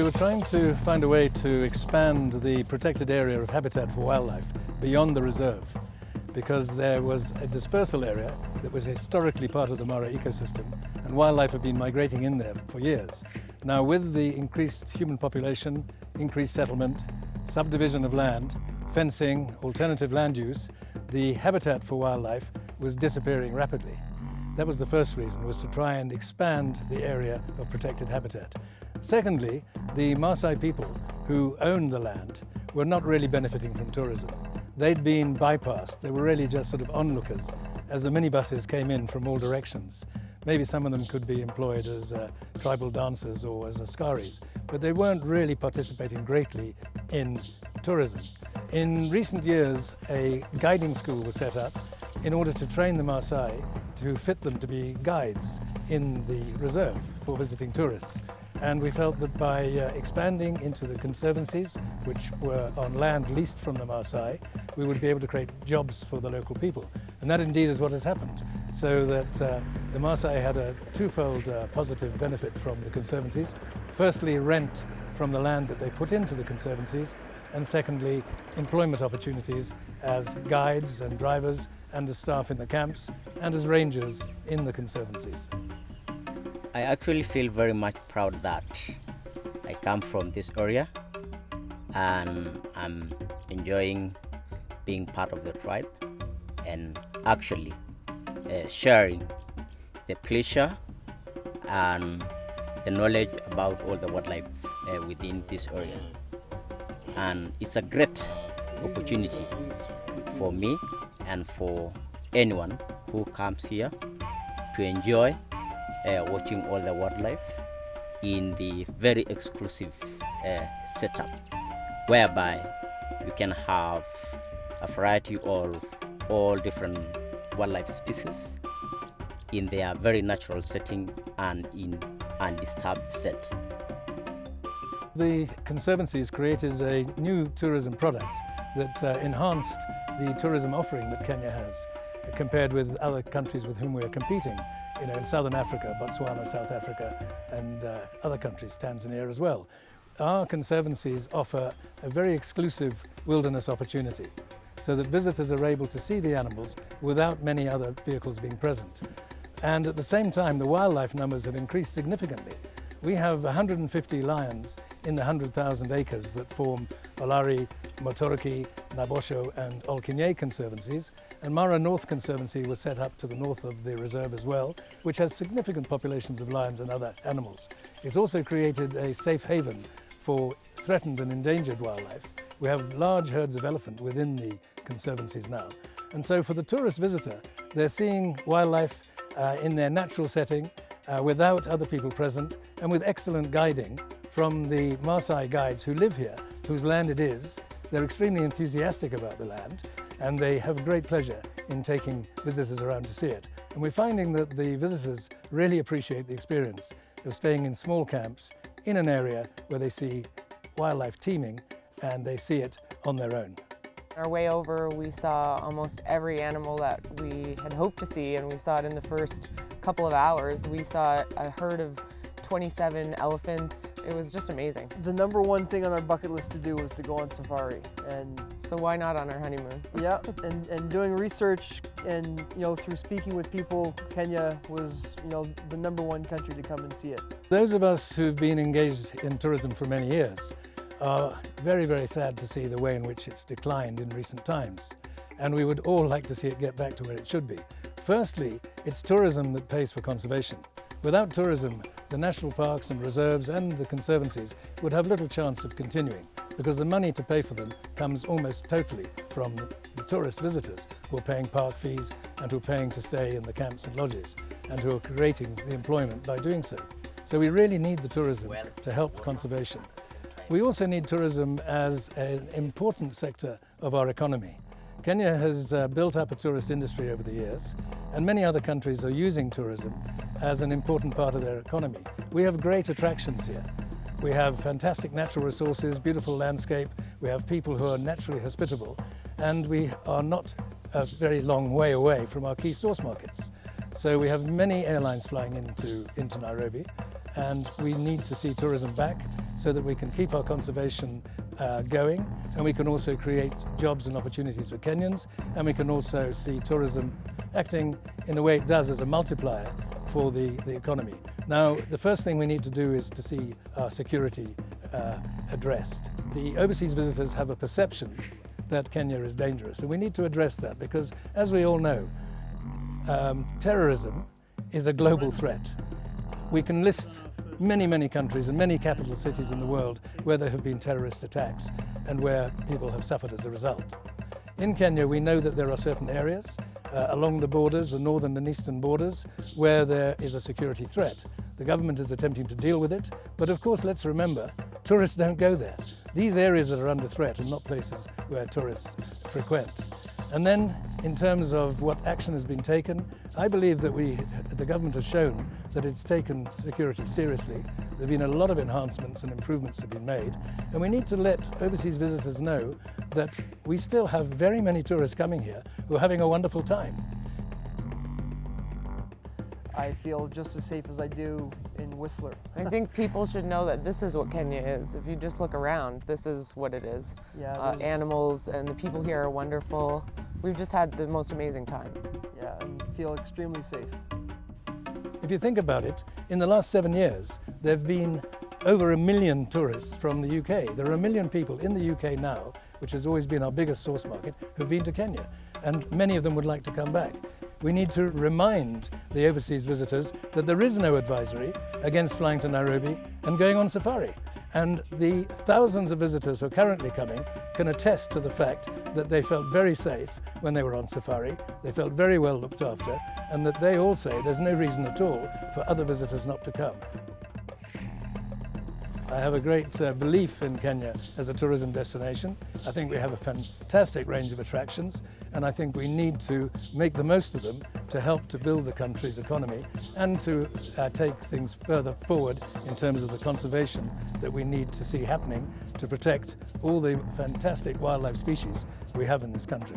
we were trying to find a way to expand the protected area of habitat for wildlife beyond the reserve, because there was a dispersal area that was historically part of the Mara ecosystem, and wildlife have been migrating in there for years. Now, with the increased human population, increased settlement, subdivision of land, fencing, alternative land use, the habitat for wildlife was disappearing rapidly. That was the first reason, was to try and expand the area of protected habitat. Secondly, the Maasai people who owned the land were not really benefiting from tourism. They'd been bypassed. They were really just sort of onlookers as the minibuses came in from all directions. Maybe some of them could be employed as tribal dancers or as askaris, but they weren't really participating greatly in tourism. In recent years, a guiding school was set up in order to train the Maasai to fit them to be guides in the reserve for visiting tourists. And we felt that by expanding into the conservancies, which were on land leased from the Maasai, we would be able to create jobs for the local people. And that indeed is what has happened. So that the Maasai had a twofold positive benefit from the conservancies. Firstly, rent from the land that they put into the conservancies, and secondly, employment opportunities as guides and drivers and as staff in the camps and as rangers in the conservancies. I actually feel very much proud that I come from this area and I'm enjoying being part of the tribe and actually sharing the pleasure and the knowledge about all the wildlife within this area. And it's a great opportunity for me and for anyone who comes here to enjoy watching all the wildlife in the very exclusive setup, whereby you can have a variety of all different wildlife species in their very natural setting and in undisturbed state. The conservancies created a new tourism product that enhanced the tourism offering that Kenya has compared with other countries with whom we are competing. You know, in Southern Africa, Botswana, South Africa, and other countries, Tanzania as well. Our conservancies offer a very exclusive wilderness opportunity so that visitors are able to see the animals without many other vehicles being present. And at the same time, the wildlife numbers have increased significantly. We have 150 lions in the 100,000 acres that form Olari, Motoroki, Nabosho and Olkinye conservancies, and Mara North Conservancy was set up to the north of the reserve as well, which has significant populations of lions and other animals. It's also created a safe haven for threatened and endangered wildlife. We have large herds of elephant within the conservancies now. And so for the tourist visitor, they're seeing wildlife in their natural setting, without other people present, and with excellent guiding from the Maasai guides who live here, whose land it is. They're extremely enthusiastic about the land, and they have great pleasure in taking visitors around to see it. And we're finding that the visitors really appreciate the experience of staying in small camps in an area where they see wildlife teeming, and they see it on their own. On our way over, we saw almost every animal that we had hoped to see, and we saw it in the first couple of hours. We saw a herd of 27 elephants. It was just amazing. The number one thing on our bucket list to do was to go on safari, and so why not on our honeymoon? Yeah, and doing research and through speaking with people, Kenya was the number one country to come and see it. Those of us who've been engaged in tourism for many years are very, very sad to see the way in which it's declined in recent times, and we would all like to see it get back to where it should be. Firstly, it's tourism that pays for conservation. Without tourism, the national parks and reserves and the conservancies would have little chance of continuing, because the money to pay for them comes almost totally from the tourist visitors who are paying park fees and who are paying to stay in the camps and lodges and who are creating the employment by doing so. So we really need the tourism to help conservation. We also need tourism as an important sector of our economy. Kenya has built up a tourist industry over the years, and many other countries are using tourism as an important part of their economy. We have great attractions here. We have fantastic natural resources, beautiful landscape, we have people who are naturally hospitable, and we are not a very long way away from our key source markets. So we have many airlines flying into Nairobi, and we need to see tourism back so that we can keep our conservation going, and we can also create jobs and opportunities for Kenyans, and we can also see tourism acting in the way it does as a multiplier for the economy. Now, the first thing we need to do is to see our security addressed. The overseas visitors have a perception that Kenya is dangerous, and we need to address that because, as we all know, terrorism is a global threat. We can list many countries and many capital cities in the world where there have been terrorist attacks and where people have suffered as a result. In Kenya, we know that there are certain areas along the borders, the northern and eastern borders, where there is a security threat. The government is attempting to deal with it, but of course, let's remember, tourists don't go there. These areas that are under threat are not places where tourists frequent. And then, in terms of what action has been taken, I believe that the government has shown that it's taken security seriously. There have been a lot of enhancements and improvements have been made, and we need to let overseas visitors know that we still have very many tourists coming here who are having a wonderful time. I feel just as safe as I do in Whistler. I think people should know that this is what Kenya is. If you just look around, this is what it is. Yeah, animals and the people here are wonderful. We've just had the most amazing time. yeah, and feel extremely safe. If you think about it, in the last 7 years, there have been over 1 million tourists from the UK. There are 1 million people in the UK now, which has always been our biggest source market, who've been to Kenya, and many of them would like to come back. We need to remind the overseas visitors that there is no advisory against flying to Nairobi and going on safari. And the thousands of visitors who are currently coming can attest to the fact that they felt very safe when they were on safari, they felt very well looked after, and that they all say there's no reason at all for other visitors not to come. I have a great belief in Kenya as a tourism destination. I think we have a fantastic range of attractions, and I think we need to make the most of them to help to build the country's economy and to take things further forward in terms of the conservation that we need to see happening to protect all the fantastic wildlife species we have in this country.